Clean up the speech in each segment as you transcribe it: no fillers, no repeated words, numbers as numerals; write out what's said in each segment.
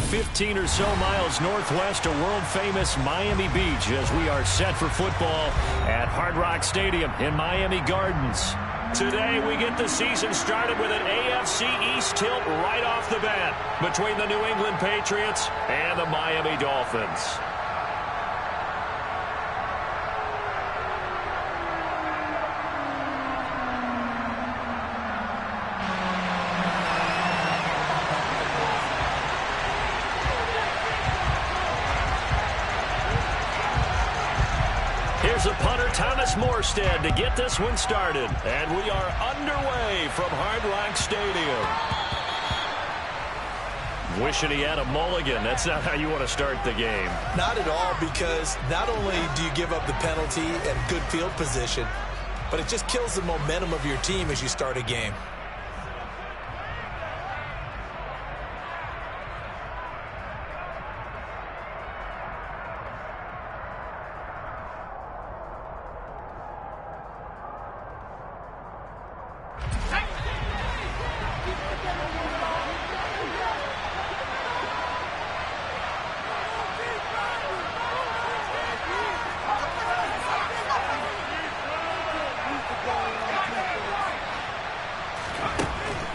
15 or so miles northwest of world-famous Miami Beach as we are set for football at Hard Rock Stadium in Miami Gardens. Today, we get the season started with an AFC East tilt right off the bat between the New England Patriots and the Miami Dolphins. Here's a punter, Thomas Morstead, to get this one started. And we are underway from Hard Rock Stadium. Wishing he had a mulligan. That's not how you want to start the game. Not at all, because not only do you give up the penalty and good field position, but it just kills the momentum of your team as you start a game.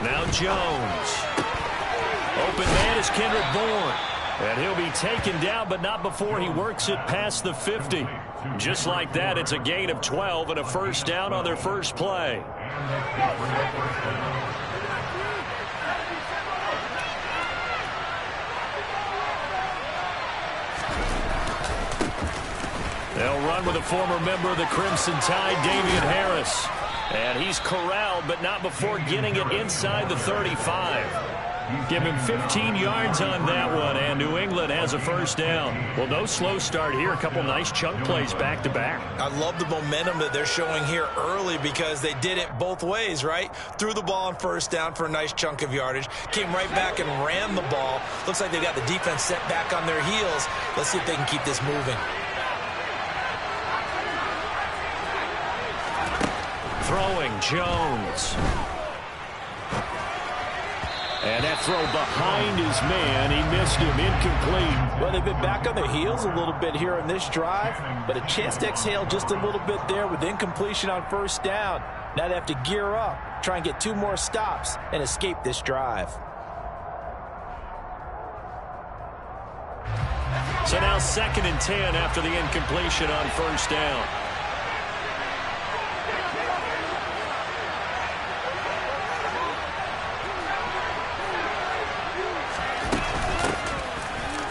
Now Jones. Open man is Kendrick Bourne. And he'll be taken down, but not before he works it past the 50. Just like that, it's a gain of 12 and a first down on their first play. They'll run with a former member of the Crimson Tide, Damian Harris. And he's corralled, but not before getting it inside the 35. Give him 15 yards on that one, and New England has a first down. Well, no slow start here. A couple nice chunk plays back-to-back. I love the momentum that they're showing here early because they did it both ways, right? Threw the ball on first down for a nice chunk of yardage. Came right back and ran the ball. Looks like they got the defense set back on their heels. Let's see if they can keep this moving. Throwing, Jones. And that throw behind his man. He missed him. Incomplete. Well, they've been back on their heels a little bit here in this drive, but a chance to exhale just a little bit there with incompletion on first down. Now they have to gear up, try and get 2 more stops, and escape this drive. So now 2nd and 10 after the incompletion on first down.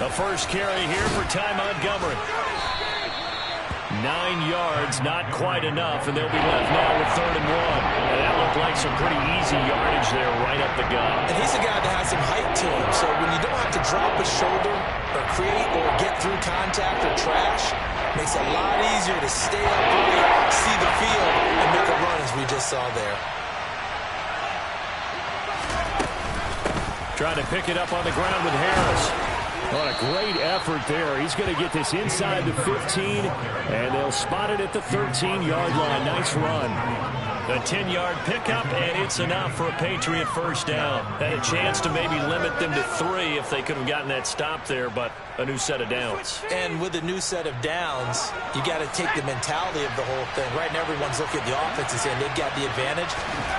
The first carry here for Ty Montgomery. 9 yards, not quite enough, and they'll be left now with 3rd and 1. And that looked like some pretty easy yardage there right up the gut. And he's a guy that has some height to him, so when you don't have to drop a shoulder or create or get through contact or trash, it makes it a lot easier to stay up high, see the field, and make a run as we just saw there. Trying to pick it up on the ground with Harris. What a great effort there. He's going to get this inside the 15, and they'll spot it at the 13-yard line. Nice run. A 10-yard pickup, and it's enough for a Patriot first down. Had a chance to maybe limit them to 3 if they could have gotten that stop there, but a new set of downs. And with a new set of downs, you got to take the mentality of the whole thing. Right now, everyone's looking at the offense and saying they've got the advantage.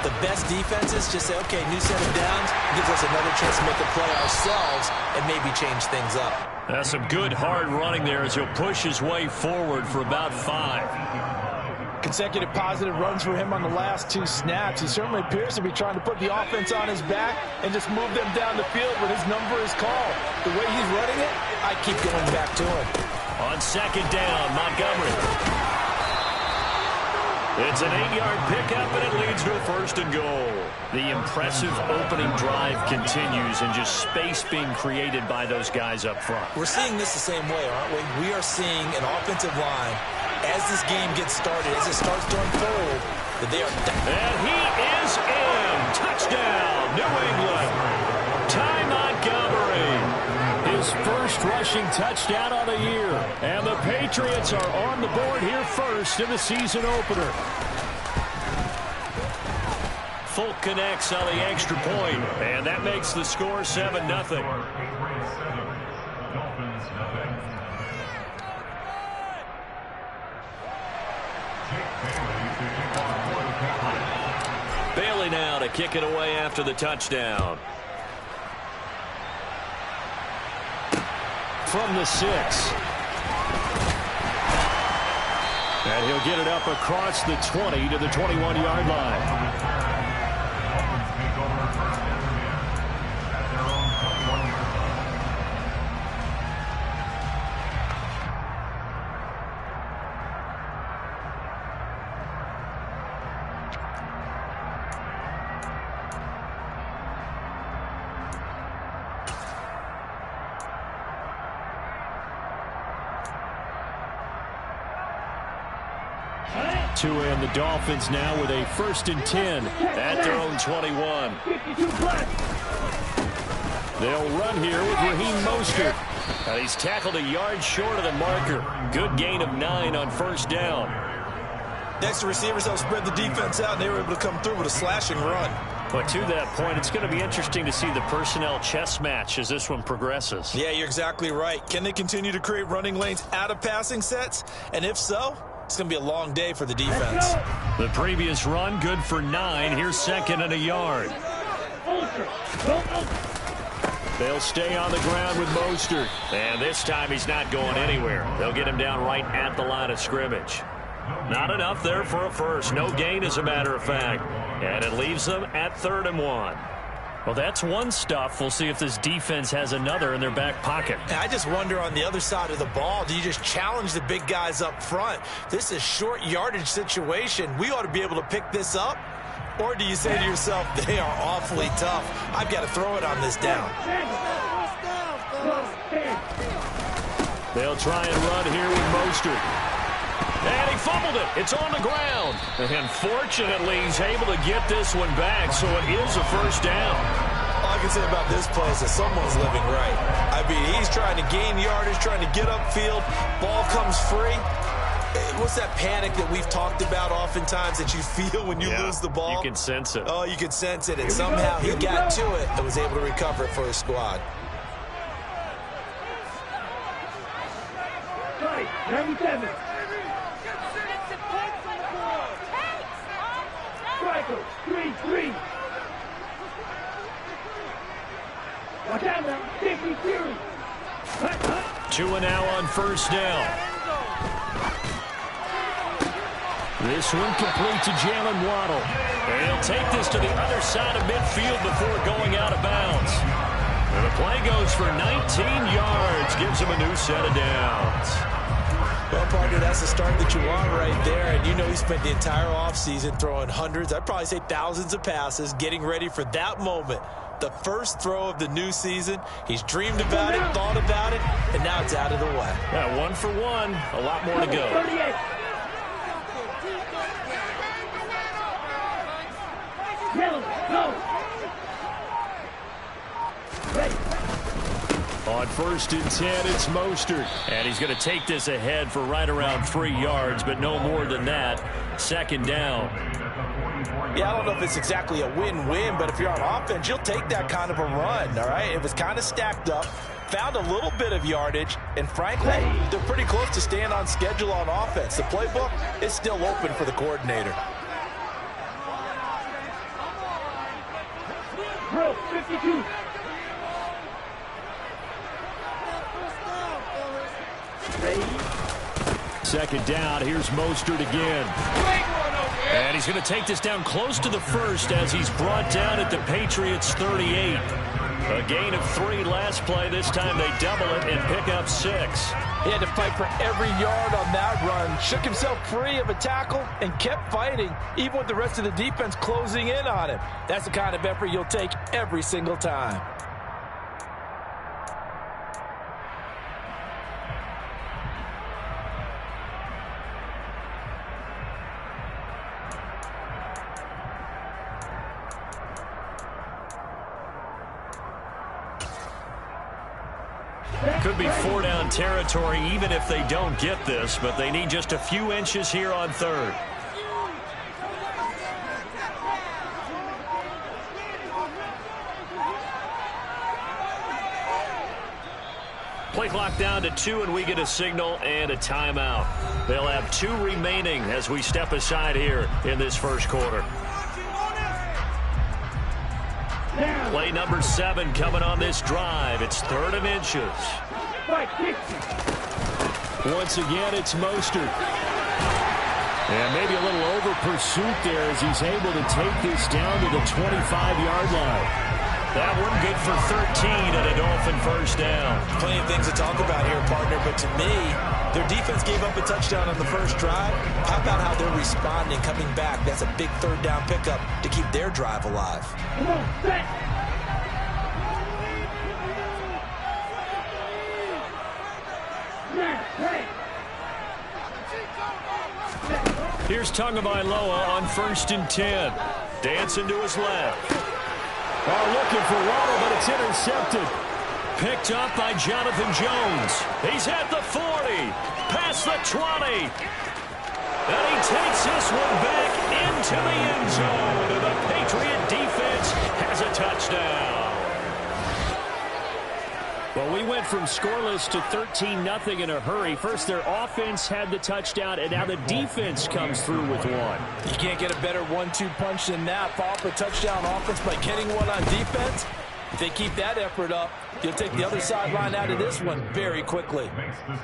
The best defenses just say, okay, new set of downs gives us another chance to make a play ourselves and maybe change things up. That's some good hard running there as he'll push his way forward for about 5. Consecutive positive runs for him on the last 2 snaps. He certainly appears to be trying to put the offense on his back and just move them down the field when his number is called. The way he's running it, I keep going back to him. On 2nd down, Montgomery. It's an 8-yard pickup, and it leads to a 1st and goal. The impressive opening drive continues, and just space being created by those guys up front. We're seeing this the same way, aren't we? We are seeing an offensive line, as this game gets started, as it starts to unfold, that they are... And he is in. Touchdown, New England. Ty Montgomery. His first rushing touchdown on the year. And the Patriots are on the board here first in the season opener. Folk connects on the extra point, and that makes the score 7-0. Bailey now to kick it away after the touchdown. From the 6. And he'll get it up across the 20 to the 21-yard line. And the Dolphins now with a 1st and 10 at their own 21. They'll run here with Raheem Mostert. And he's tackled a yard short of the marker. Good gain of 9 on 1st down. Next to receivers, they'll spread the defense out, and they were able to come through with a slashing run. But to that point, it's going to be interesting to see the personnel chess match as this one progresses. Yeah, you're exactly right. Can they continue to create running lanes out of passing sets? And if so, it's going to be a long day for the defense. The previous run, good for 9. Here's 2nd and a yard. They'll stay on the ground with Mostert. And this time he's not going anywhere. They'll get him down right at the line of scrimmage. Not enough there for a first. No gain, as a matter of fact. And it leaves them at 3rd and 1. Well, that's one stuff. We'll see if this defense has another in their back pocket. I just wonder on the other side of the ball, do you just challenge the big guys up front? This is a short yardage situation. We ought to be able to pick this up. Or do you say to yourself, they are awfully tough. I've got to throw it on this down. They'll try and run here with Mostert. And he fumbled it. It's on the ground. And fortunately, he's able to get this one back, so it is a 1st down. All I can say about this play is that someone's living right. I mean, he's trying to gain yardage, trying to get upfield. Ball comes free. What's that panic that we've talked about oftentimes that you feel when you lose the ball? You can sense it. Oh, you can sense it. And somehow he got to it and was able to recover it for his squad. 97. Striker, 3-3. Watch out now, 53. 2 and now on 1st down. This one complete to Jalen Waddle. And he'll take this to the other side of midfield before going out of bounds. And the play goes for 19 yards. Gives him a new set of downs. Well, partner, that's the start that you want right there. And you know he spent the entire offseason throwing hundreds, I'd probably say thousands of passes, getting ready for that moment. The first throw of the new season. He's dreamed about it, thought about it, and now it's out of the way. Yeah, 1 for 1. A lot more to go. 38. Go. Ready. On 1st and 10, it's Mostert. And he's going to take this ahead for right around 3 yards, but no more than that. 2nd down. Yeah, I don't know if it's exactly a win-win, but if you're on offense, you'll take that kind of a run, all right? It was kind of stacked up, found a little bit of yardage, and frankly, they're pretty close to staying on schedule on offense. The playbook is still open for the coordinator. Bro, 52. Ready. 2nd down. Here's Mostert again. And he's going to take this down close to the 1st as he's brought down at the Patriots' 38. A gain of 3 last play. This time they double it and pick up 6. He had to fight for every yard on that run. Shook himself free of a tackle and kept fighting, even with the rest of the defense closing in on him. That's the kind of effort you'll take every single time. Could be 4-down territory even if they don't get this, but they need just a few inches here on 3rd. Play clock down to 2, and we get a signal and a timeout. They'll have 2 remaining as we step aside here in this first quarter. Play number 7 coming on this drive. It's 3rd and inches. Once again, it's Mostert. And maybe a little over pursuit there as he's able to take this down to the 25-yard line. That one good for 13 and a Dolphin first down. Plenty of things to talk about here, partner, but to me, their defense gave up a touchdown on the first drive. How about how they're responding, coming back? That's a big 3rd down pickup to keep their drive alive. Come on, set. Here's Tagovailoa on 1st and 10. Dancing to his left. Looking for Waddle, but it's intercepted. Picked up by Jonathan Jones. He's at the 40. Past the 20. And he takes this one back into the end zone. And the Patriot defense has a touchdown. Well, we went from scoreless to 13-0 in a hurry. First, their offense had the touchdown, and now the defense comes through with one. You can't get a better 1-2 punch than that. Follow up a touchdown offense by getting one on defense. If they keep that effort up, you'll take the other sideline out of this one very quickly.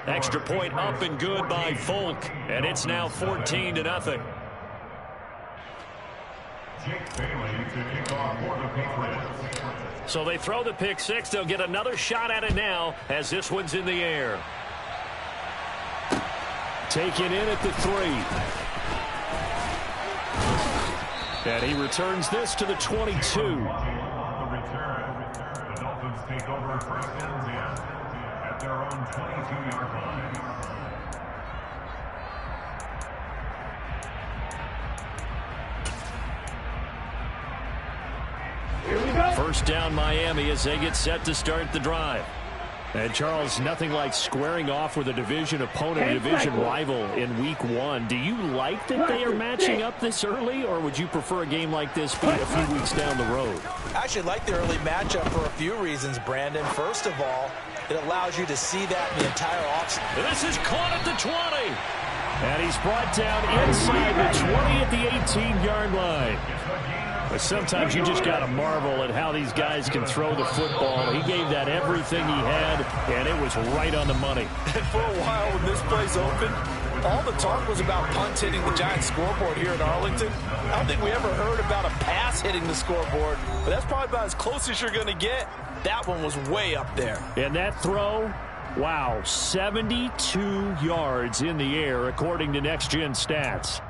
Extra point up and good by Folk, and it's now 14-0. So they throw the pick 6. They'll get another shot at it now as this one's in the air. Taken in at the 3. And he returns this to the 22. The Dolphins take over 1st and 10 at their own 22-yard line. First down Miami as they get set to start the drive. And Charles, nothing like squaring off with a division opponent, a division rival in week 1. Do you like that they are matching up this early, or would you prefer a game like this be a few weeks down the road? I actually like the early matchup for a few reasons, Brandon. First of all, it allows you to see that in the entire offseason. This is caught at the 20. And he's brought down inside the 20 at the 18-yard line. But sometimes you just got to marvel at how these guys can throw the football. He gave that everything he had, and it was right on the money. And for a while when this play's open, all the talk was about punts hitting the Giants scoreboard here in Arlington. I don't think we ever heard about a pass hitting the scoreboard, but that's probably about as close as you're going to get. That one was way up there. And that throw, wow, 72 yards in the air, according to Next Gen Stats.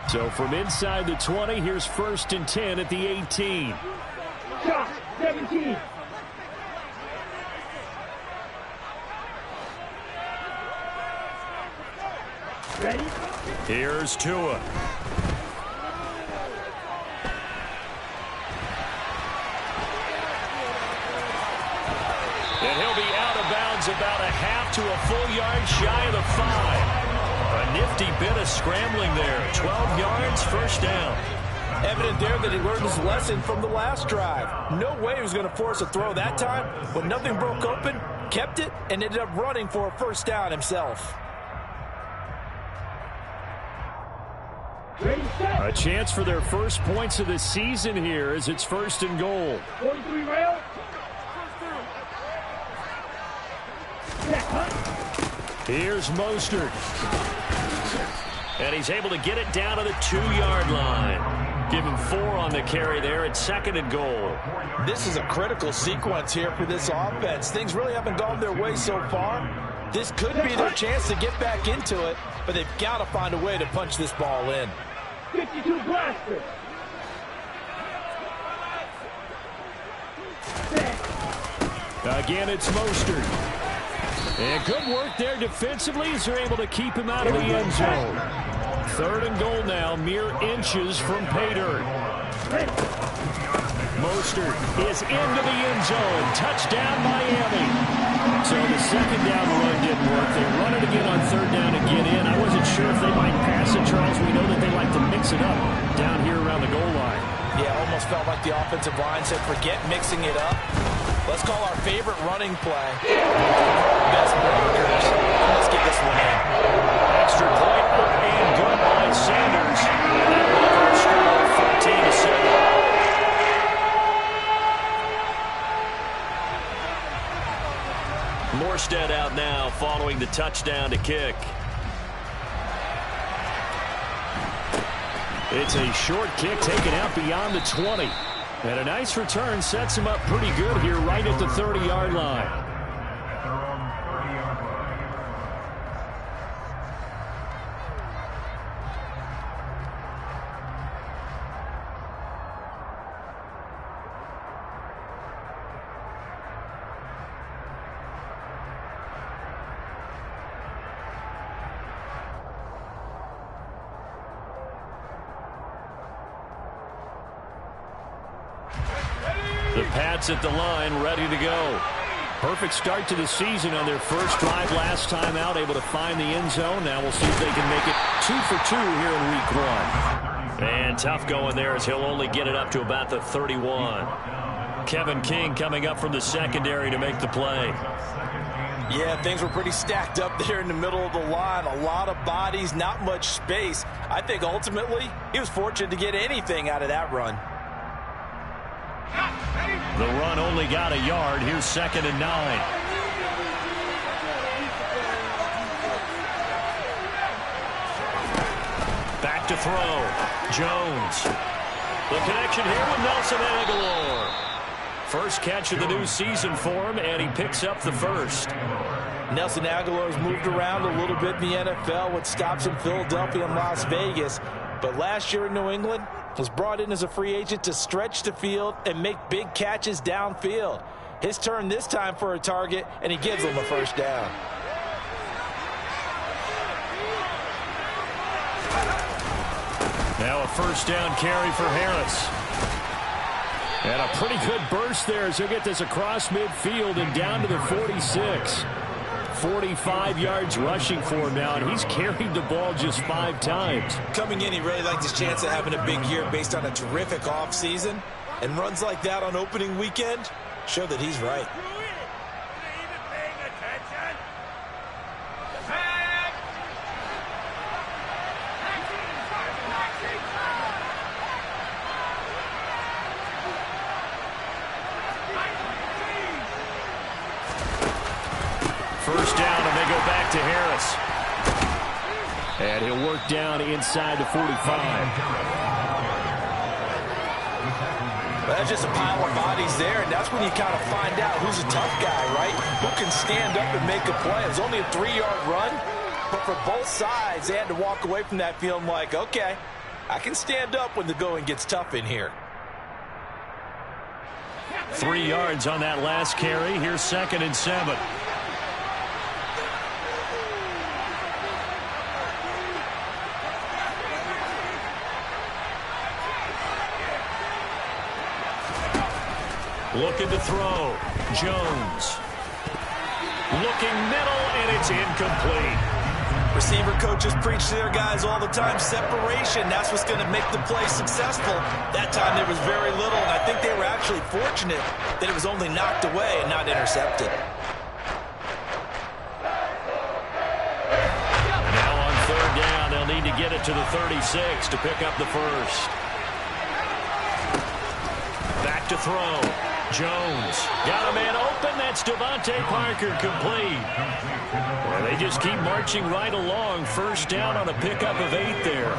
So from inside the 20, here's 1st and 10 at the 18. Shot, 17. Ready? Here's Tua. And he'll be out of bounds about a half to a full yard shy of the 5. A nifty bit of scrambling there. 12 yards, first down. Evident there that he learned his lesson from the last drive. No way he was going to force a throw that time. When nothing broke open, kept it, and ended up running for a first down himself. A chance for their first points of the season here as it's 1st and goal. 43 rail. Here's Mostert. And he's able to get it down to the 2-yard line. Give him 4 on the carry there at 2nd and goal. This is a critical sequence here for this offense. Things really haven't gone their way so far. This could be their chance to get back into it, but they've got to find a way to punch this ball in. 52 blaster. Again, it's Mostert. And good work there defensively as they're able to keep him out of the end zone. 3rd and goal now, mere inches from pay dirt. Mostert is into the end zone. Touchdown, Miami. So the second down run didn't work. They run it again on third down and get in. I wasn't sure if they might pass it, Charles. We know that they like to mix it up down here around the goal line. Yeah, almost felt like the offensive line said, forget mixing it up. Let's call our favorite running play. Best blockers. Let's get this one in. Extra point up and good by Sanders. And that will make our score 14-7. Morstead out now following the touchdown to kick. It's a short kick taken out beyond the 20. And a nice return sets him up pretty good here right at the 30-yard line. At their own 30-yard line. The Pats at the line, ready to go. Perfect start to the season on their first drive last time out, able to find the end zone. Now we'll see if they can make it 2 for 2 here in week 1. And tough going there as he'll only get it up to about the 31. Kevin King coming up from the secondary to make the play. Yeah, things were pretty stacked up there in the middle of the line. A lot of bodies, not much space. I think ultimately he was fortunate to get anything out of that run. The run only got a yard. Here's 2nd and 9. Back to throw. Jones. The connection here with Nelson Aguilar. First catch of the new season for him, and he picks up the first. Nelson Aguilar's moved around a little bit in the NFL with stops in Philadelphia and Las Vegas. But last year in New England, was brought in as a free agent to stretch the field and make big catches downfield. His turn this time for a target, and he gives them a first down. Now a first down carry for Harris. And a pretty good burst there as he'll get this across midfield and down to the 46. 45 yards rushing for him now, and he's carried the ball just 5 times. Coming in, he really liked his chance of having a big year based on a terrific offseason. And runs like that on opening weekend show that he's right. First down, and they go back to Harris. And he'll work down inside the 45. That's just a pile of bodies there, and that's when you kind of find out who's a tough guy, right? Who can stand up and make a play. It was only a 3-yard run, but for both sides, they had to walk away from that feeling like, okay, I can stand up when the going gets tough in here. 3 yards on that last carry. Here's 2nd and 7. Looking to throw. Jones. Looking middle, and it's incomplete. Receiver coaches preach to their guys all the time. Separation, that's what's going to make the play successful. That time there was very little, and I think they were actually fortunate that it was only knocked away and not intercepted. Now on third down, they'll need to get it to the 36 to pick up the first. Back to throw. Jones got a man open. That's Devontae Parker, complete. Well, they just keep marching right along. First down on a pickup of 8 there.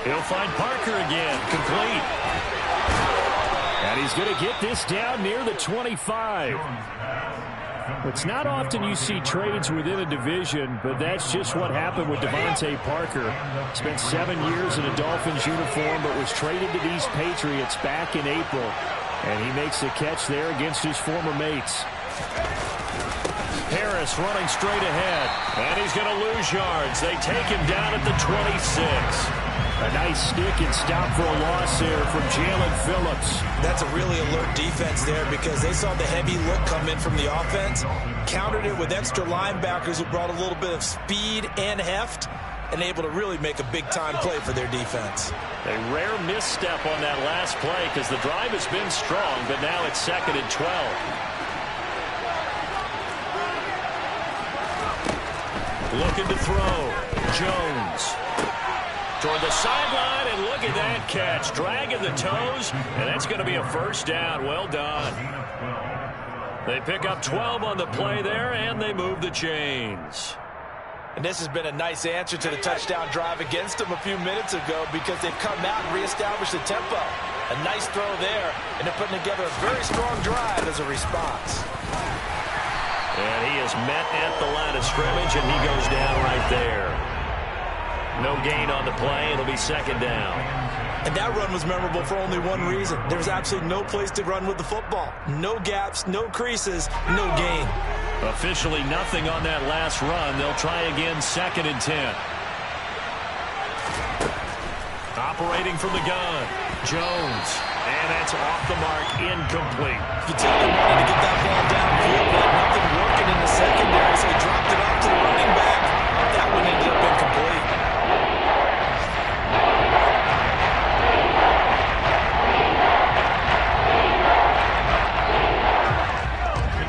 He'll find Parker again, complete. And he's going to get this down near the 25. It's not often you see trades within a division, but that's just what happened with Devontae Parker. Spent 7 years in a Dolphins uniform, but was traded to these Patriots back in April. And he makes the catch there against his former mates. Harris running straight ahead. And he's going to lose yards. They take him down at the 26. A nice stick and stop for a loss there from Jalen Phillips. That's a really alert defense there because they saw the heavy look come in from the offense, countered it with extra linebackers who brought a little bit of speed and heft, and able to really make a big-time play for their defense. A rare misstep on that last play because the drive has been strong, but now it's 2nd and 12. Looking to throw. Jones. Toward the sideline, and look at that catch. Dragging the toes, and that's going to be a first down. Well done. They pick up 12 on the play there, and they move the chains. And this has been a nice answer to the touchdown drive against them a few minutes ago because they've come out and reestablished the tempo. A nice throw there, and they're putting together a very strong drive as a response. And he is met at the line of scrimmage, and he goes down right there. No gain on the play. It'll be 2nd down. And that run was memorable for only one reason. There's absolutely no place to run with the football. No gaps, no creases, no gain. Officially nothing on that last run. They'll try again, 2nd and 10. Operating from the gun. Jones. And that's off the mark, incomplete. You tell them to get that ball downfield, but nothing working in the secondary, so he dropped it off to the running back. That one ended up incomplete.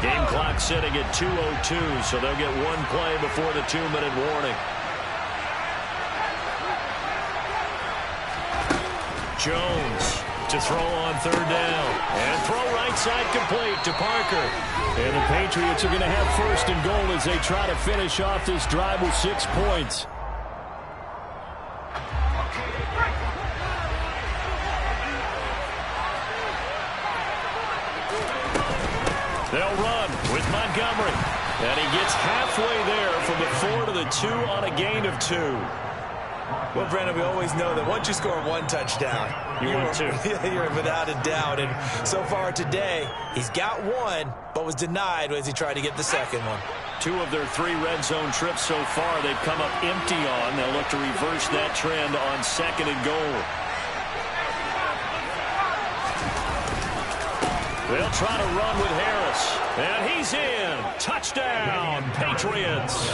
Game clock sitting at 2:02, so they'll get one play before the 2-minute warning. Jones to throw on 3rd down. And throw right side complete to Parker. And the Patriots are going to have 1st and goal as they try to finish off this drive with 6 points. They'll run with Montgomery. And he gets halfway there from the 4 to the 2 on a gain of 2. Well, Brandon, we always know that once you score one touchdown, you want 2. You're without a doubt. And so far today, he's got one, but was denied as he tried to get the second one. 2 of their 3 red zone trips so far, they've come up empty on. They'll look to reverse that trend on 2nd and goal. They'll try to run with Harris. And he's in. Touchdown, Patriots.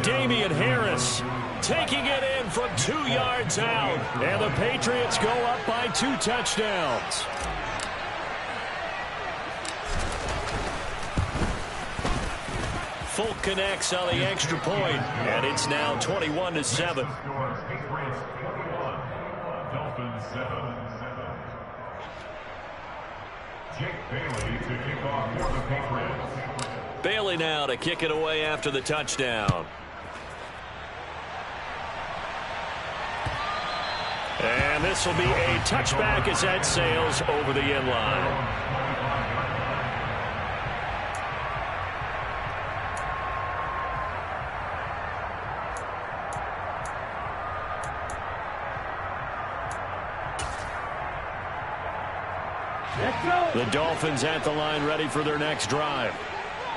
Damian Harris taking it in from 2 yards out. And the Patriots go up by 2 touchdowns. Folk connects on the extra point, and it's now 21-7. Dolphins 7. Jake Bailey to kick off for the Patriots. Bailey now to kick it away after the touchdown. And this will be a touchback as that sails over the end line. The Dolphins at the line ready for their next drive.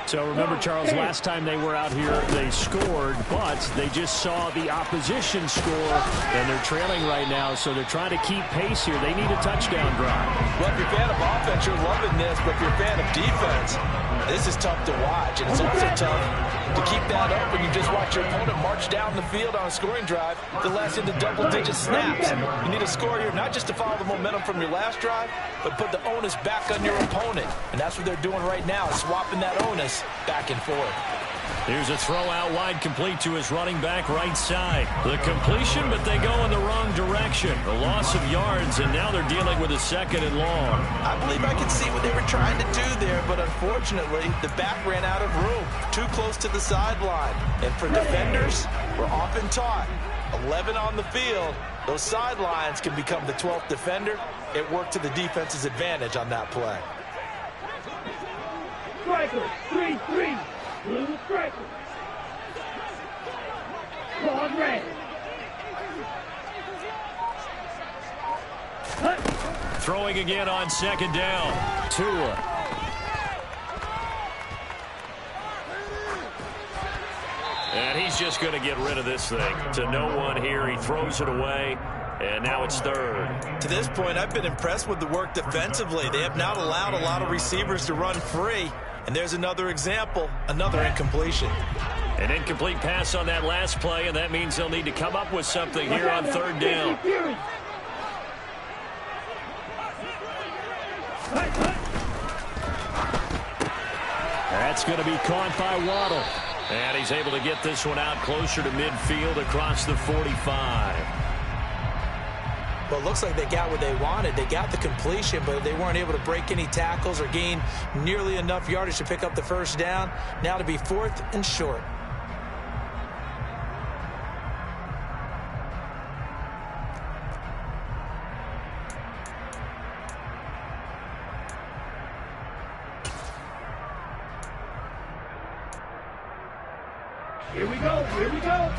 So remember, Charles, last time they were out here, they scored, but they just saw the opposition score, and they're trailing right now, so they're trying to keep pace here. They need a touchdown drive. Well, if you're a fan of offense, you're loving this, but if you're a fan of defense, this is tough to watch, and it's also tough to keep that up when you just watch your opponent march down the field on a scoring drive that lasts into double-digit snaps. You need a score here not just to follow the momentum from your last drive, but put the onus back on your opponent. And that's what they're doing right now, swapping that onus back and forth. Here's a throw out wide, complete to his running back right side. The completion, but they go in the wrong direction. A loss of yards, and now they're dealing with a 2nd and long. I believe I can see what they were trying to do there, but unfortunately, the back ran out of room, too close to the sideline. And for defenders, we're often taught, 11 on the field, those sidelines can become the 12th defender. It worked to the defense's advantage on that play. Striker, 3-3. Blue striker. Claude red. Throwing again on 2nd down. Tua. he's just going to get rid of this thing. To no one here. He throws it away. And now it's third. To this point, I've been impressed with the work defensively. They have not allowed a lot of receivers to run free. And there's another example, another incompletion. An incomplete pass on that last play, and that means they'll need to come up with something here on third down. That's going to be caught by Waddle. And he's able to get this one out closer to midfield across the 45. Well, it looks like they got what they wanted. They got the completion, but they weren't able to break any tackles or gain nearly enough yardage to pick up the first down. Now to be 4th and short. Here we go, here we go.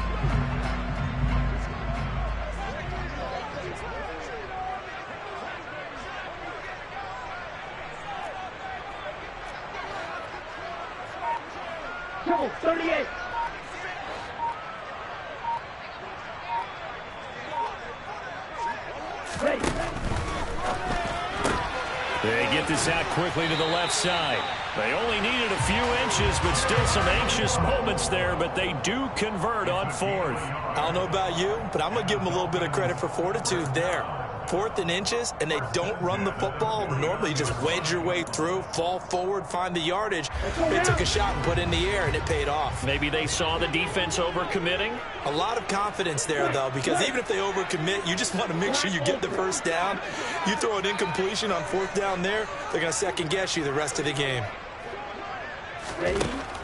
Go, 38. Ready. They get this out quickly to the left side. They only needed a few inches, but still some anxious moments there, but they do convert on 4th. I don't know about you, but I'm going to give them a little bit of credit for fortitude there. 4th and inches, and they don't run the football. Normally, you just wedge your way through, fall forward, find the yardage. They took a shot and put it in the air, and it paid off. Maybe they saw the defense overcommitting. A lot of confidence there, though, because even if they overcommit, you just want to make sure you get the first down. You throw an incompletion on 4th down there, they're going to second-guess you the rest of the game. Ready.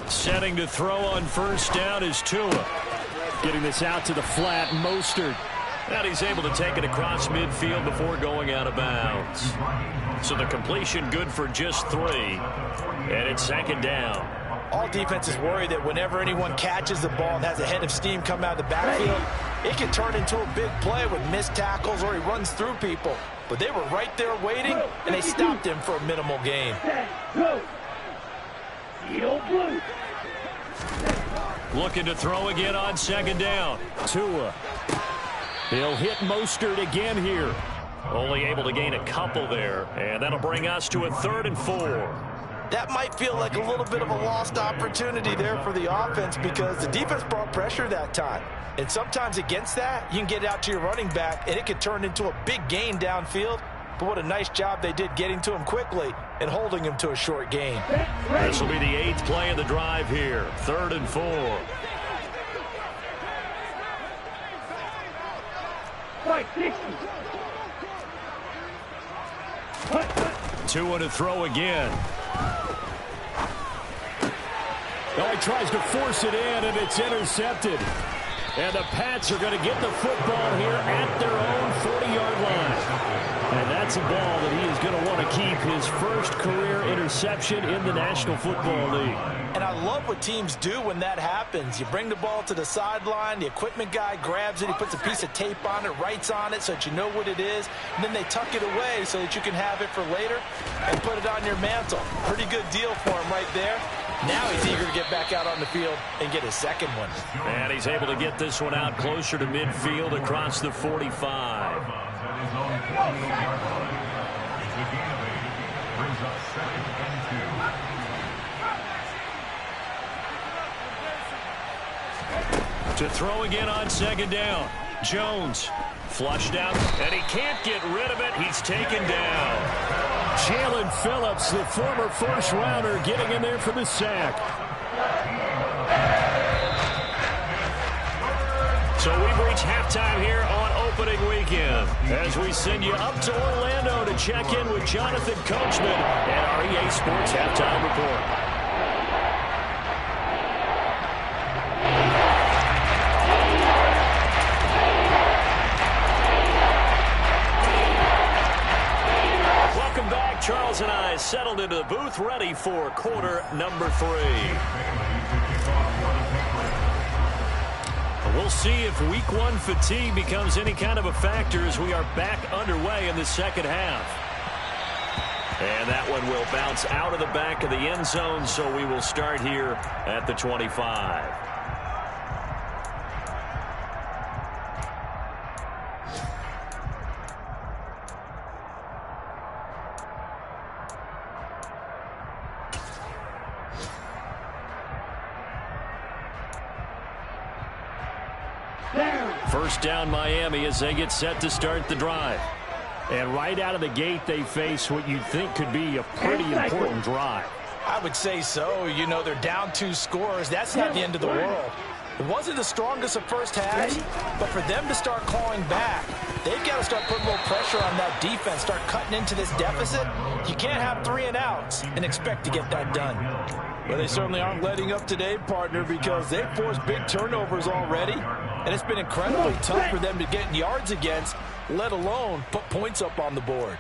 Setting to throw on first down is Tua. Getting this out to the flat, Mostert. And he's able to take it across midfield before going out of bounds. So the completion good for just 3. And it's second down. All defenses worry that whenever anyone catches the ball and has a head of steam come out of the backfield, it can turn into a big play with missed tackles or he runs through people. But they were right there waiting, and they stopped him for a minimal gain. Go. Yellow blue. Looking to throw again on second down. Tua. He'll hit Mostert again here. Only able to gain a couple there. And that'll bring us to a 3rd and 4. That might feel like a little bit of a lost opportunity there for the offense because the defense brought pressure that time. And sometimes against that, you can get out to your running back, and it could turn into a big gain downfield. But what a nice job they did getting to him quickly and holding him to a short gain. This will be the 8th play of the drive here. 3rd and 4. Fight 60. Tua to throw again. Oh, he tries to force it in, and it's intercepted. And the Pats are going to get the football here at their own 40-yard line. And that's a ball that he is going to want to keep, his first career interception in the National Football League. And I love what teams do when that happens. You bring the ball to the sideline, the equipment guy grabs it, he puts a piece of tape on it, writes on it so that you know what it is, and then they tuck it away so that you can have it for later and put it on your mantle. Pretty good deal for him right there. Now he's eager to get back out on the field and get his second one. And he's able to get this one out closer to midfield across the 45. To throw again on second down. Jones flushed out, and he can't get rid of it. He's taken down. Jalen Phillips, the former first-rounder, getting in there for the sack. So we've reached halftime here on opening weekend as we send you up to Orlando to check in with Jonathan Coachman and our EA Sports Halftime Report. Charles and I settled into the booth, ready for quarter number 3. We'll see if week 1 fatigue becomes any kind of a factor as we are back underway in the second half. And that one will bounce out of the back of the end zone, so we will start here at the 25. First down Miami as they get set to start the drive. And right out of the gate, they face what you'd think could be a pretty important drive. I would say so. You know, they're down 2 scores. That's not the end of the world. It wasn't the strongest of first halves, but for them to start clawing back, they've got to start putting more pressure on that defense, start cutting into this deficit. You can't have 3 and outs and expect to get that done. Well, they certainly aren't letting up today, partner, because they've forced big turnovers already, and it's been incredibly tough for them to get yards against, let alone put points up on the board.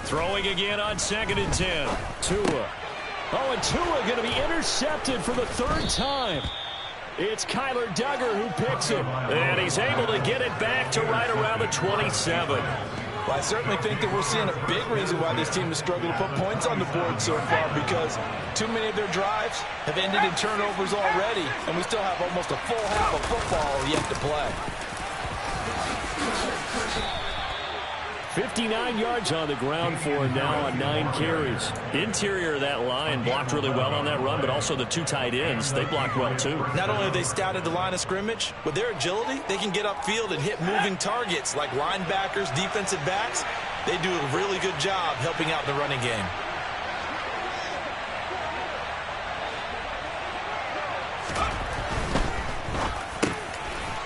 Throwing again on 2nd and 10. Tua. Oh, and Tua going to be intercepted for the 3rd time. It's Kyler Duggar who picks it. And he's able to get it back to right around the 27. Well, I certainly think that we're seeing a big reason why this team has struggled to put points on the board so far, because too many of their drives have ended in turnovers already, and we still have almost a full half of football yet to play. 59 yards on the ground for him now on 9 carries. Interior of that line blocked really well on that run, but also the 2 tight ends, they blocked well too. Not only have they scouted the line of scrimmage, with their agility, they can get upfield and hit moving targets like linebackers, defensive backs. They do a really good job helping out in the running game.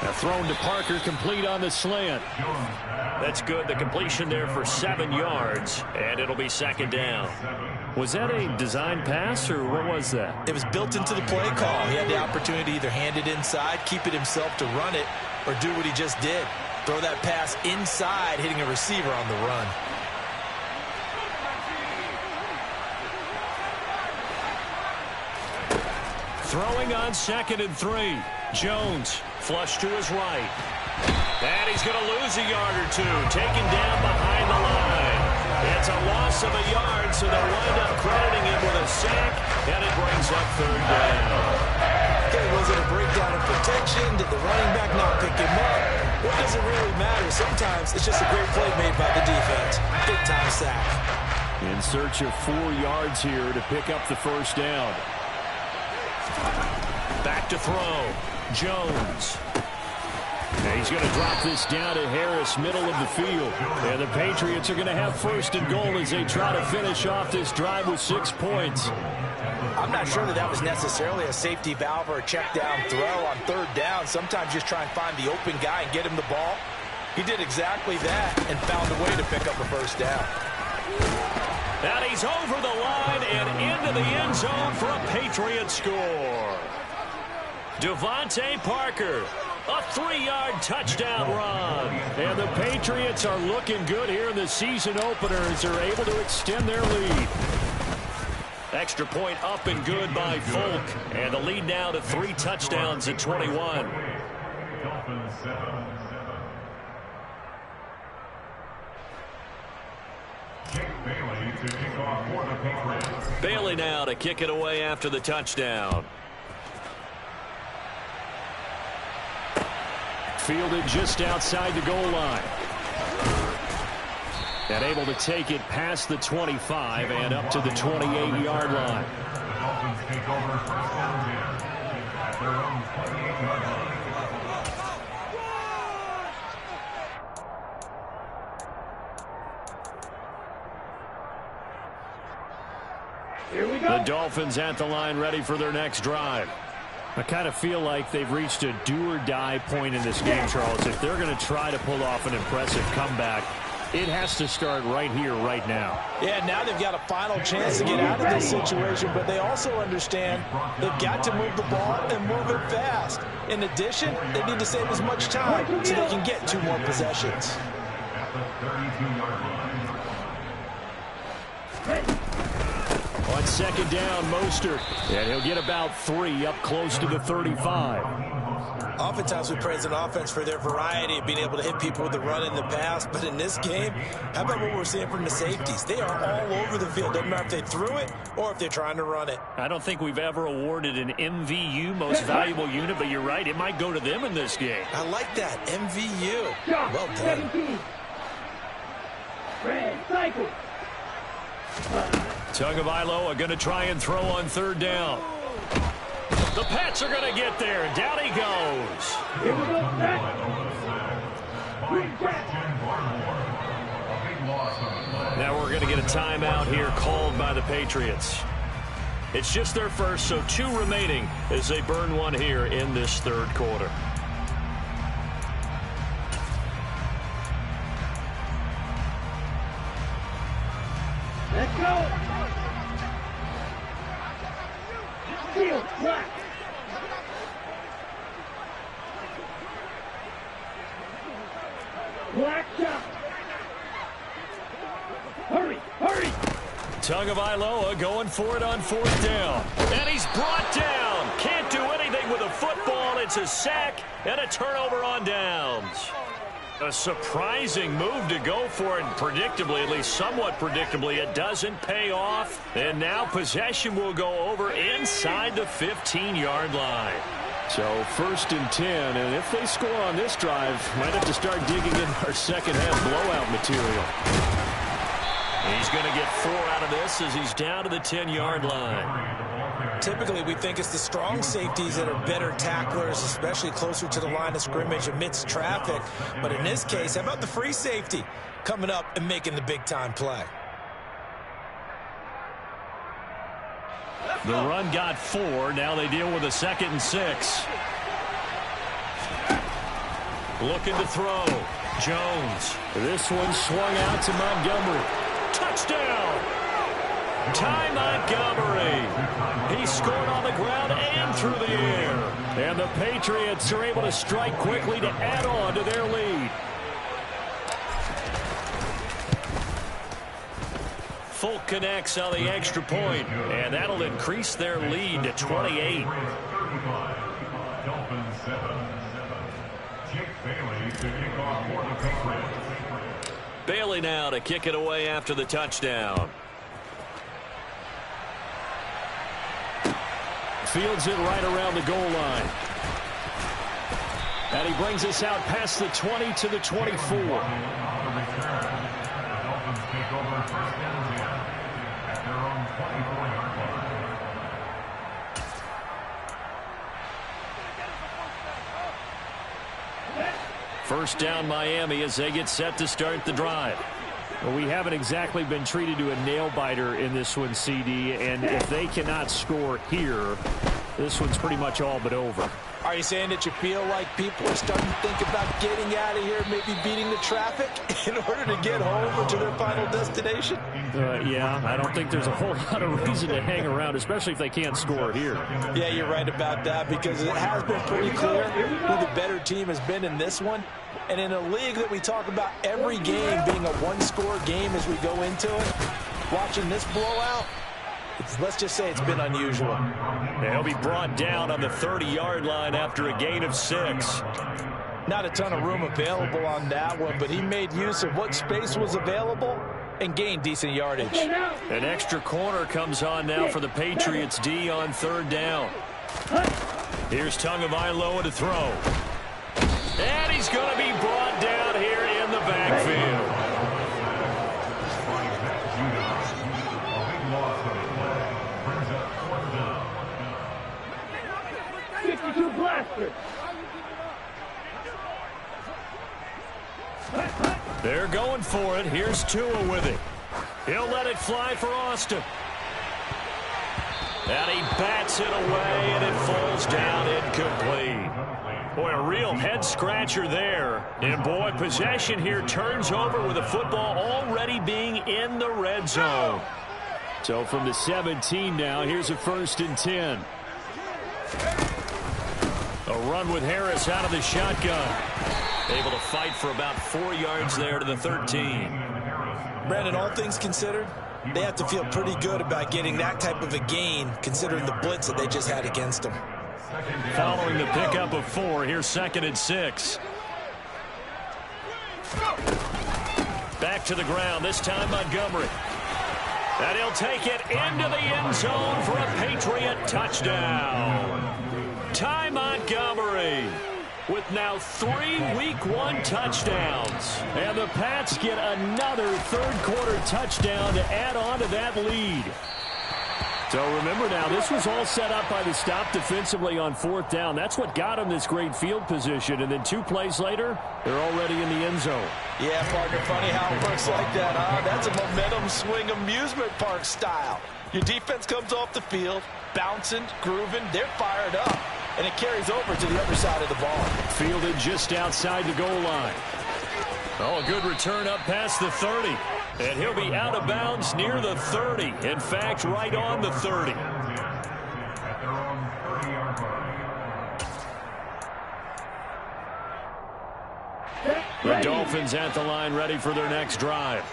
Now thrown to Parker, complete on the slant. That's good. The completion there for 7 yards, and it'll be 2nd down. Was that a design pass, or what was that? It was built into the play call. He had the opportunity to either hand it inside, keep it himself to run it, or do what he just did. Throw that pass inside, hitting a receiver on the run. Throwing on 2nd and 3. Jones, flush to his right. And he's going to lose a yard or 2, taken down behind the line. It's a loss of a yard, so they'll wind up crediting him with a sack, and it brings up 3rd down. Okay, was it a breakdown in protection? Did the running back not pick him up? What does it really matter? Sometimes it's just a great play made by the defense. Big-time sack. In search of 4 yards here to pick up the 1st down. Back to throw. Jones. And he's going to drop this down to Harris, middle of the field. And the Patriots are going to have 1st and goal as they try to finish off this drive with 6 points. I'm not sure that was necessarily a safety valve or a check down throw on 3rd down. Sometimes just try and find the open guy and get him the ball. He did exactly that and found a way to pick up a 1st down. And he's over the line and into the end zone for a Patriot score. Devontae Parker, a 3-yard touchdown run. And the Patriots are looking good here in the season opener as they're able to extend their lead. Extra point up and good by Folk. And the lead now to 3 touchdowns at 21. Dolphins 7-7. Jake Bailey to kick off for the Patriots. Bailey now to kick it away after the touchdown. Fielded just outside the goal line. And able to take it past the 25 and up to the 28-yard line. The Dolphins take over 1st and 10 at their own 28-yard line. Here we go. The Dolphins at the line, ready for their next drive. I kind of feel like they've reached a do-or-die point in this game, Charles. If they're going to try to pull off an impressive comeback, it has to start right here, right now. Yeah, now they've got a final chance to get out of this situation, but they also understand they've got to move the ball and move it fast. In addition, they need to save as much time so they can get 2 more possessions. At the 32-yard line. On 2nd down, Mostert. And he'll get about 3 up close to the 35. Oftentimes we praise an offense for their variety of being able to hit people with the run in the pass, but in this game, how about what we're seeing from the safeties? They are all over the field. Doesn't matter if they threw it or if they're trying to run it. I don't think we've ever awarded an MVU, most valuable unit, but you're right, it might go to them in this game. I like that, MVU. Well done. 17. Red cycle. Tagovailoa going to try and throw on 3rd down. The Pats are going to get there. Down he goes. Here we go, set. Now we're going to get a timeout here called by the Patriots. It's just their first, so 2 remaining as they burn one here in this third quarter. Let's go. Field, black. Black shot. Hurry, hurry. Tagovailoa going for it on 4th down. And he's brought down. Can't do anything with a football. It's a sack and a turnover on downs. A surprising move to go for it, and predictably, at least somewhat predictably, it doesn't pay off. And now possession will go over inside the 15-yard line. So 1st and 10, and if they score on this drive, might have to start digging in our second-half blowout material. He's going to get 4 out of this as he's down to the 10-yard line. Typically, we think it's the strong safeties that are better tacklers, especially closer to the line of scrimmage amidst traffic. But in this case, how about the free safety coming up and making the big-time play? The run got 4. Now they deal with a 2nd and 6. Looking to throw. Jones. This one swung out to Montgomery. Touchdown! Ty Montgomery. He scored on the ground and through the air. And the Patriots are able to strike quickly to add on to their lead. Folk connects on the extra point, and that'll increase their lead to 28. Dolphins 7. Jake Bailey to kick off for the Patriots. Bailey now to kick it away after the touchdown. Fields it right around the goal line. And he brings us out past the 20 to the 24. On the return, the Dolphins take over 1st and 10 at their own 24-yard line. First down Miami as they get set to start the drive. Well, we haven't exactly been treated to a nail-biter in this one, CD, and if they cannot score here, this one's pretty much all but over. Are you saying that you feel like people are starting to think about getting out of here, maybe beating the traffic in order to get home or to their final destination? Yeah, I don't think there's a whole lot of reason to hang around, especially if they can't score here. Yeah, you're right about that, because it has been pretty clear who the better team has been in this one. And in a league that we talk about every game being a one-score game as we go into it, watching this blowout, let's just say it's been unusual. He'll be brought down on the 30-yard line after a gain of 6. Not a ton of room available on that one, but he made use of what space was available and gained decent yardage. An extra corner comes on now for the Patriots D on 3rd down. Here's Tagovailoa to throw. And he's going to be brought down here in the backfield. They're going for it. Here's Tua with it. He'll let it fly for Austin. And he bats it away, and it falls down incomplete. Boy, a real head-scratcher there. And, boy, possession here turns over with the football already being in the red zone. So from the 17 now, here's a 1st and 10. A run with Harris out of the shotgun. Able to fight for about 4 yards there to the 13. Brandon, all things considered, they have to feel pretty good about getting that type of a gain, considering the blitz that they just had against them. Following the pickup of 4, here's 2nd and 6. Back to the ground, this time Montgomery. And he'll take it into the end zone for a Patriot touchdown. Ty Montgomery with now 3 Week 1 touchdowns. And the Pats get another third-quarter touchdown to add on to that lead. So remember now, this was all set up by the stop defensively on 4th down. That's what got him this great field position. And then 2 plays later, they're already in the end zone. Yeah, partner, funny how it works like that, huh? That's a momentum swing amusement park style. Your defense comes off the field, bouncing, grooving, they're fired up. And it carries over to the other side of the ball. Fielded just outside the goal line. Oh, a good return up past the 30. And he'll be out of bounds near the 30. In fact, right on the 30. At their own 30-yard line. The Dolphins at the line, ready for their next drive.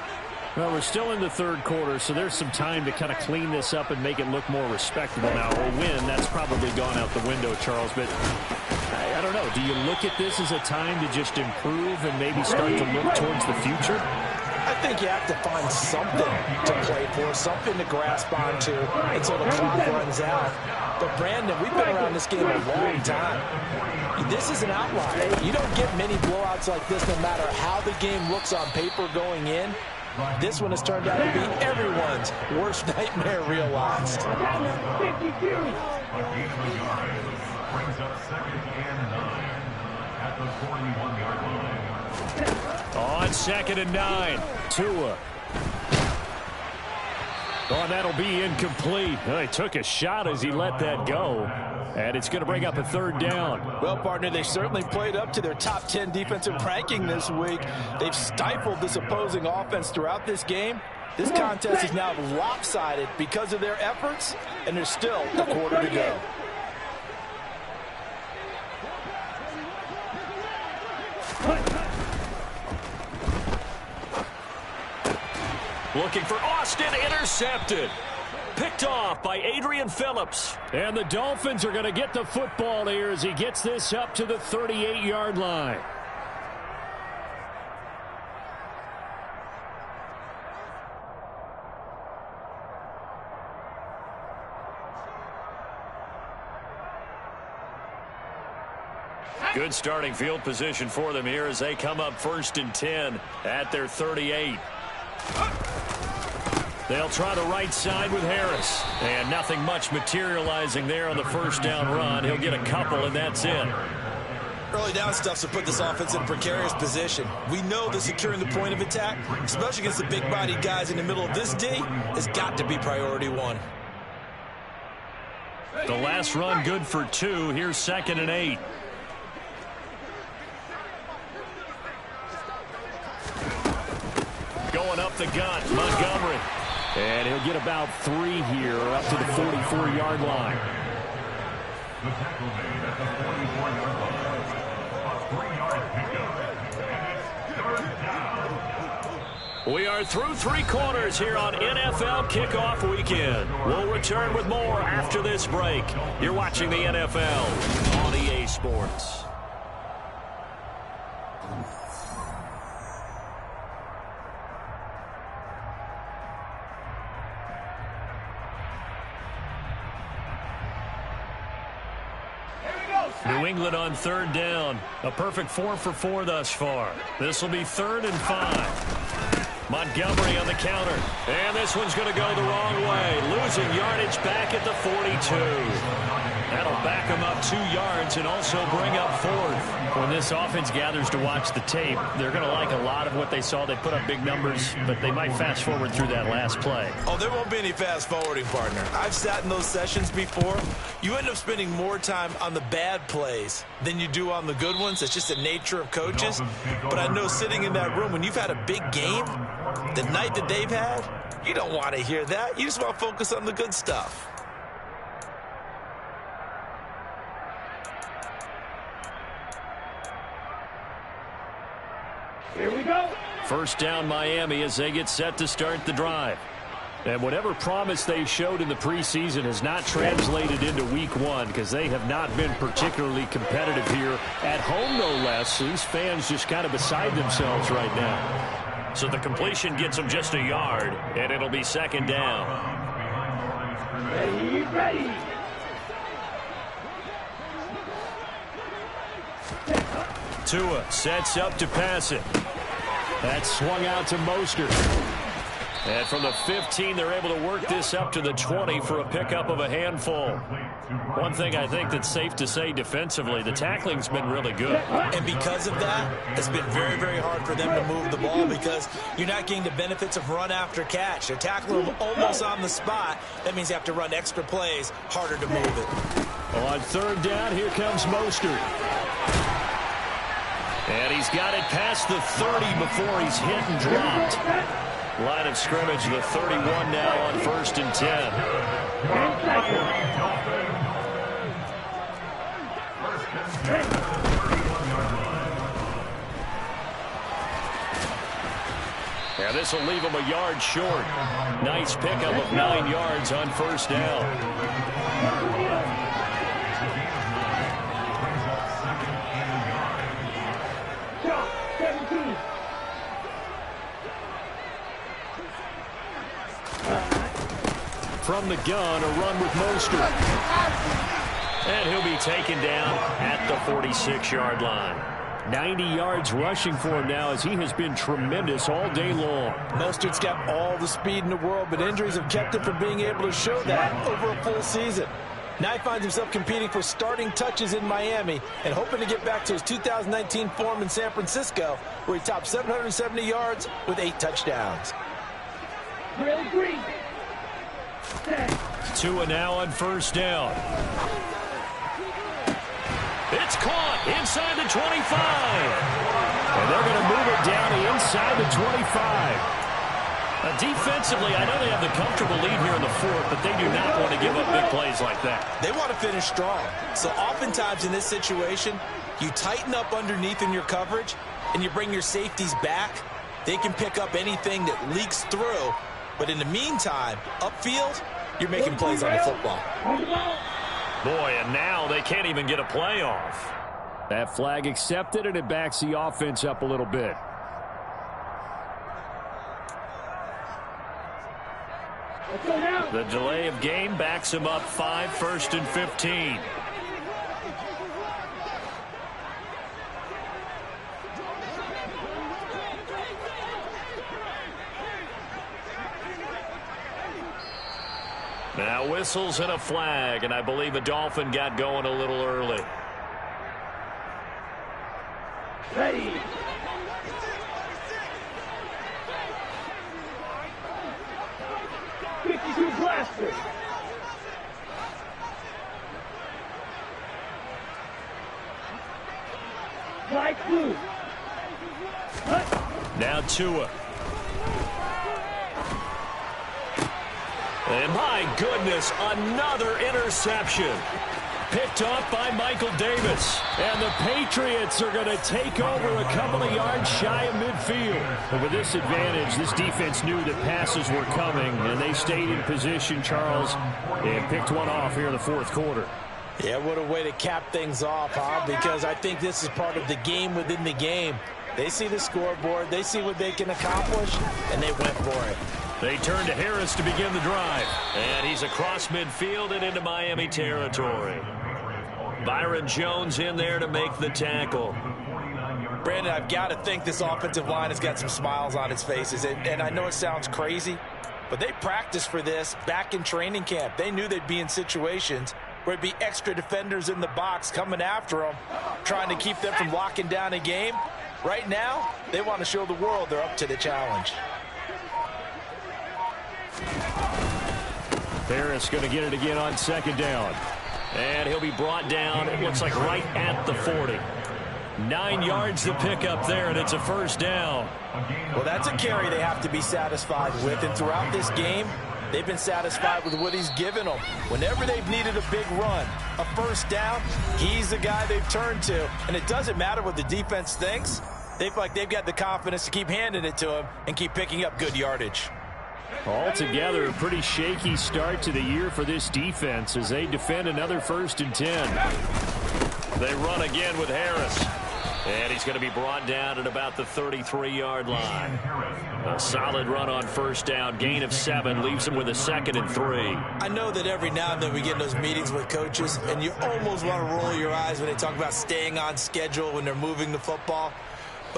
Well, we're still in the 3rd quarter, so there's some time to kind of clean this up and make it look more respectable now. A win, that's probably gone out the window, Charles. But I don't know. Do you look at this as a time to just improve and maybe start to look towards the future? I think you have to find something to play for, something to grasp onto until the clock runs out. But, Brandon, we've been around this game a long time. This is an outlier. You don't get many blowouts like this no matter how the game looks on paper going in. This one has turned out to be everyone's worst nightmare realized. A gain of yard brings up 2nd and 9 at the 41-yard line. On 2nd and 9, Tua. Oh, that'll be incomplete. He took a shot as he let that go. And it's going to bring up a 3rd down. Well, partner, they certainly played up to their top 10 defensive ranking this week. They've stifled this opposing offense throughout this game. This contest is now lopsided because of their efforts, and there's still a quarter to go. Looking for Austin, intercepted. Picked off by Adrian Phillips. And the Dolphins are going to get the football here as he gets this up to the 38-yard line. Good starting field position for them here as they come up 1st and 10 at their 38. They'll try the right side with Harris. And nothing much materializing there on the 1st down run. He'll get a couple, and that's it. Early down stuff to put this offense in a precarious position. We know that securing the point of attack, especially against the big-bodied guys in the middle of this D, has got to be priority 1. The last run good for 2. Here's 2nd and 8. Going up the gut, Montgomery. And he'll get about 3 here up to the 44-yard line. The tackle made at the 44-yard line. A 3-yard pickup. And it's 3rd down. We are through 3 quarters here on NFL Kickoff Weekend. We'll return with more after this break. You're watching the NFL on EA Sports. New England on 3rd down. A perfect 4 for 4 thus far. This will be 3rd and 5. Montgomery on the counter. And this one's going to go the wrong way. Losing yardage back at the 42. That'll back him up 2 yards and also bring up 4th. When this offense gathers to watch the tape, they're going to like a lot of what they saw. They put up big numbers, but they might fast forward through that last play. Oh, there won't be any fast forwarding, partner. I've sat in those sessions before. You end up spending more time on the bad plays than you do on the good ones. It's just the nature of coaches. But I know sitting in that room, when you've had a big game, the night that they've had, you don't want to hear that. You just want to focus on the good stuff. Here we go. 1st down Miami as they get set to start the drive. And whatever promise they showed in the preseason has not translated into week 1 because they have not been particularly competitive here at home, no less. So these fans just kind of beside themselves right now. So the completion gets them just a yard, and it'll be 2nd down. Ready, ready. Tua sets up to pass it. That's swung out to Mostert. And from the 15, they're able to work this up to the 20 for a pickup of a handful. One thing I think that's safe to say defensively, the tackling's been really good. And because of that, it's been very, very hard for them to move the ball because you're not getting the benefits of run after catch. They're tackling them almost on the spot. That means you have to run extra plays, harder to move it. On third down, here comes Mostert. And he's got it past the 30 before he's hit and dropped. Line of scrimmage, the 31 now on 1st and 10. Yeah, this will leave him a yard short. Nice pickup of 9 yards on 1st down. From the gun, a run with Mostert. And he'll be taken down at the 46-yard line. 90 yards rushing for him now as he has been tremendous all day long. Mostert's got all the speed in the world, but injuries have kept him from being able to show that over a full season. Now he finds himself competing for starting touches in Miami and hoping to get back to his 2019 form in San Francisco, where he topped 770 yards with 8 touchdowns. Green. Tua now on 1st down. It's caught inside the 25. And they're going to move it down inside the 25. Defensively, I know they have the comfortable lead here in the 4th, but they do not want to give up big plays like that. They want to finish strong. So oftentimes in this situation, you tighten up underneath in your coverage, and you bring your safeties back. They can pick up anything that leaks through. But in the meantime, upfield, you're making plays on the football. Boy, and now they can't even get a play off. That flag accepted, and it backs the offense up a little bit. The delay of game backs him up 5, 1st and 15. Now whistles and a flag, and I believe a Dolphin got going a little early. Ready. Blaster. Light blue. Now Tua. And my goodness, another interception. Picked off by Michael Davis. And the Patriots are going to take over a couple of yards shy of midfield. But with this advantage, this defense knew that passes were coming, and they stayed in position, Charles, and picked one off here in the 4th quarter. Yeah, what a way to cap things off, huh? Because I think this is part of the game within the game. They see the scoreboard, they see what they can accomplish, and they went for it. They turn to Harris to begin the drive. And he's across midfield and into Miami territory. Byron Jones in there to make the tackle. Brandon, I've got to think this offensive line has got some smiles on its faces. And I know it sounds crazy, but they practiced for this back in training camp. They knew they'd be in situations where it'd be extra defenders in the box coming after them, trying to keep them from locking down a game. Right now, they want to show the world they're up to the challenge. Harris going to get it again on 2nd down. And he'll be brought down, it looks like right at the 40. 9 yards to pick up there, and it's a 1st down. Well, that's a carry they have to be satisfied with. And throughout this game, they've been satisfied with what he's given them. Whenever they've needed a big run, a 1st down, he's the guy they've turned to. And it doesn't matter what the defense thinks. They feel like they've got the confidence to keep handing it to him and keep picking up good yardage. Altogether, a pretty shaky start to the year for this defense as they defend another 1st and 10. They run again with Harris. And he's going to be brought down at about the 33-yard line. A solid run on 1st down. Gain of 7 leaves him with a 2nd and 3. I know that every now and then we get in those meetings with coaches, and you almost want to roll your eyes when they talk about staying on schedule when they're moving the football.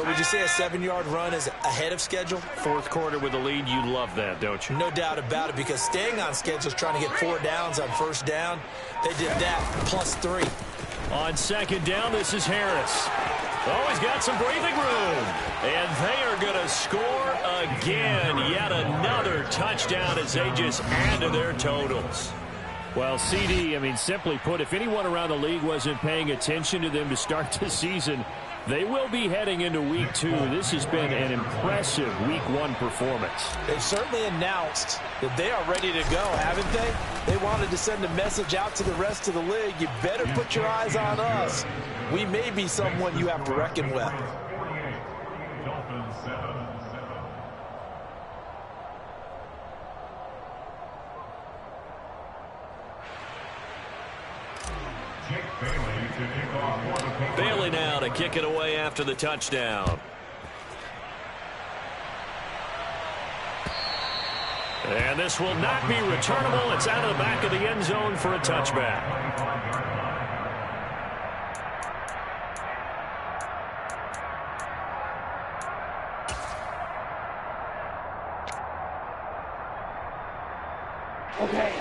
But would you say a 7-yard run is ahead of schedule? Fourth quarter with the lead, you love that, don't you? No doubt about it, because staying on schedule is trying to get 4 downs on first down. They did that, +3. On second down, this is Harris. Oh, he's got some breathing room. And they are going to score again. Yet another touchdown as they just add to their totals. Well, CD, simply put, if anyone around the league wasn't paying attention to them to start the season, they will be heading into Week 2. This has been an impressive Week 1 performance. They've certainly announced that they are ready to go, haven't they? They wanted to send a message out to the rest of the league. You better put your eyes on us. We may be someone you have to reckon with. Dolphins 7. Bailey now to kick it away after the touchdown. And this will not be returnable. It's out of the back of the end zone for a touchback.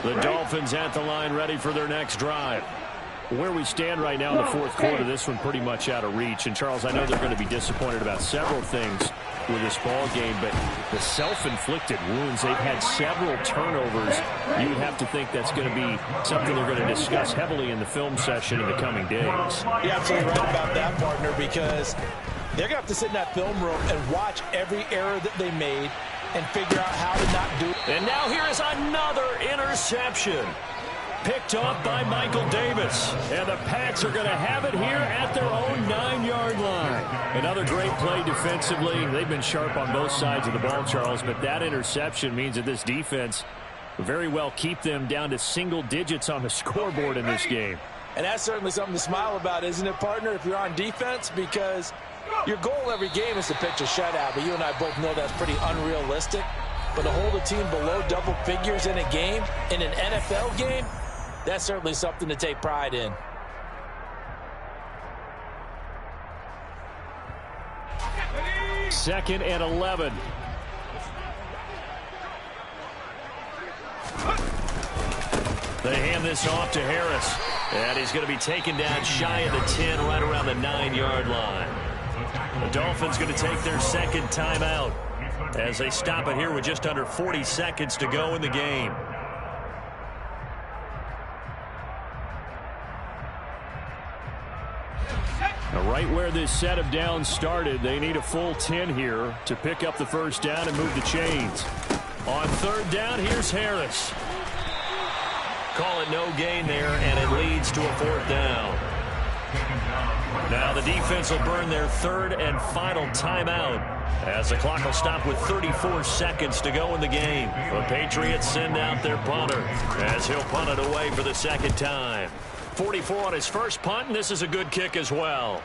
The Dolphins at the line, ready for their next drive. Where we stand right now in the fourth quarter, this one pretty much out of reach. And, Charles, I know they're going to be disappointed about several things with this ball game, but the self-inflicted wounds, they've had several turnovers. You would have to think that's going to be something they're going to discuss heavily in the film session in the coming days. You're absolutely right about that, partner, because they're going to have to sit in that film room and watch every error that they made and figure out how to not do it. And now here is another interception. Picked off by Michael Davis. And the Pats are going to have it here at their own 9-yard line. Another great play defensively. They've been sharp on both sides of the ball, Charles, but that interception means that this defense very well keep them down to single digits on the scoreboard in this game. And that's certainly something to smile about, isn't it, partner, if you're on defense? Because your goal every game is to pitch a shutout, but you and I both know that's pretty unrealistic. But to hold a team below double figures in a game, in an NFL game, that's certainly something to take pride in. Second and 11. They hand this off to Harris. And he's going to be taken down shy of the 10, right around the 9-yard line. The Dolphins going to take their second timeout as they stop it here with just under 40 seconds to go in the game. Now, right where this set of downs started, they need a full 10 here to pick up the first down and move the chains. On third down, here's Harris. Call it no gain there, and it leads to a fourth down. Now the defense will burn their third and final timeout as the clock will stop with 34 seconds to go in the game. The Patriots send out their punter as he'll punt it away for the second time. 44 on his first punt, and this is a good kick as well.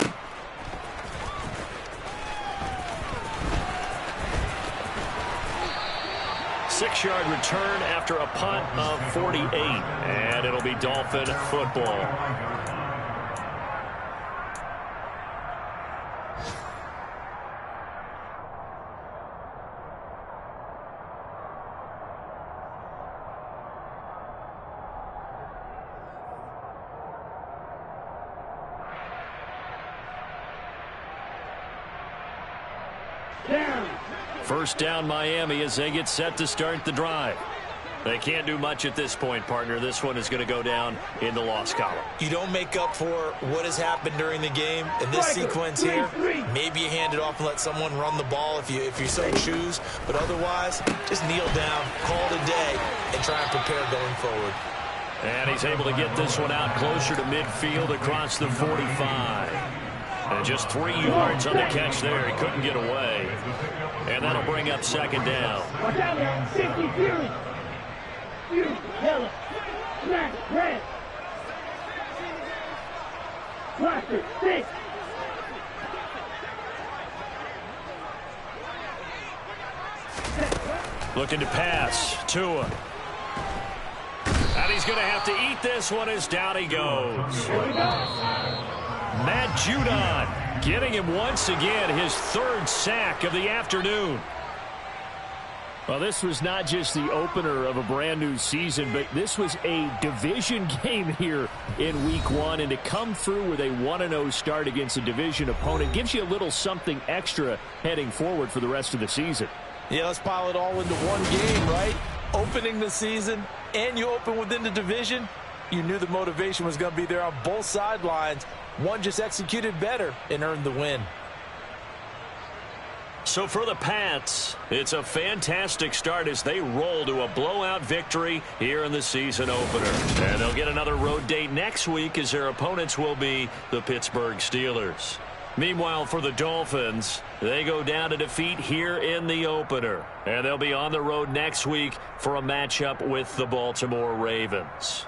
Six-yard return after a punt of 48, and it'll be Dolphin football. First down Miami as they get set to start the drive. They can't do much at this point, partner. This one is going to go down in the loss column. You don't make up for what has happened during the game in this sequence here. Maybe you hand it off and let someone run the ball if you so choose. But otherwise, just kneel down, call it a day, and try and prepare going forward. And he's able to get this one out closer to midfield across the 45. And just 3 yards on the catch there. He couldn't get away. And that'll bring up second down. Watch out now, safety fury. Fury, yellow, smash, red. Blaster, 6. Looking to pass. Tua. And he's going to have to eat this one as down he goes. Matt Judon Getting him once again, his third sack of the afternoon. Well, this was not just the opener of a brand new season, but this was a division game here in week 1. And to come through with a 1-0 start against a division opponent gives you a little something extra heading forward for the rest of the season. Yeah, let's pile it all into one game, right? Opening the season, and you open within the division. You knew the motivation was going to be there on both sidelines. One just executed better and earned the win. So for the Pats, it's a fantastic start as they roll to a blowout victory here in the season opener. And they'll get another road date next week as their opponents will be the Pittsburgh Steelers. Meanwhile, for the Dolphins, they go down to defeat here in the opener. And they'll be on the road next week for a matchup with the Baltimore Ravens.